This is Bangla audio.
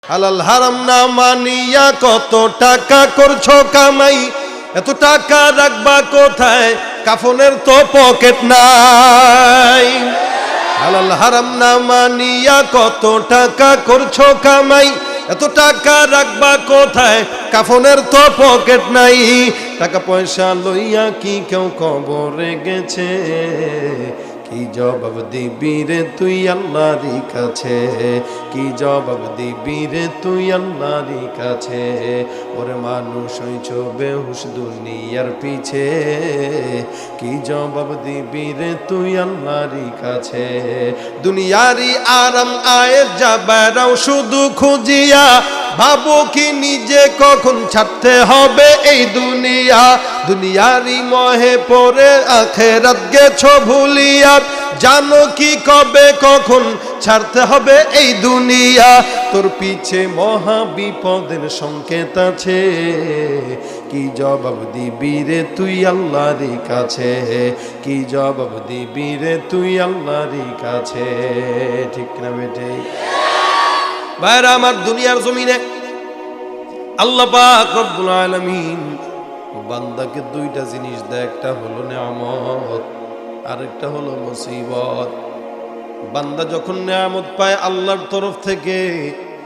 হালাল হারাম না মানিয়া কত টাকা করছো কামাই, এত টাকা রাখবা কোথায়, কাফনের তো পকেট নাই। হালাল হারাম না মানিয়া কত টাকা করছো কামাই, এত টাকা রাখবা কোথায়, কাফনের তো পকেট নাই। টাকা পয়সা লইয়া কি কেউ কবরে গেছে, কি জবাব দিবি রে তুই আল্লাহর কাছে, কি জবাব দিবি রে তুই আল্লাহর কাছে। ওরে মানুষ হইছ বেহুশ দুনিয়ার পিছে, কি জবাব দিবি রে তুই আল্লাহর কাছে। দুনিয়ারি আরাম আয়ের যাবেরাও শুধু খুঁজিয়া, ভাবো কি নিজে কখন ছাড়তে হবে এই দুনিয়া। দুনিয়ারি মহে পড়ে আখেরাত গেছো ভুলিয়া, জানো কি কবে কখন ছাড়তে হবে এই দুনিয়া। তোর পিছে মহা বিপদের সংকেত আছে, কি জবাব দিবি রে তুই আল্লাহর কাছে, কি জবাব দিবি রে তুই আল্লাহর কাছে। ঠিক না বেটে? ভাইরা আমার, দুনিয়ার জমিনে আল্লাহ পাক রব্বুল আলামিন বান্দাকে দুইটা জিনিস দেয়, একটা হলো নেয়ামত, আরেকটা হলো মুসিবত। বান্দা যখন নেয়ামত পায় আল্লাহর তরফ থেকে,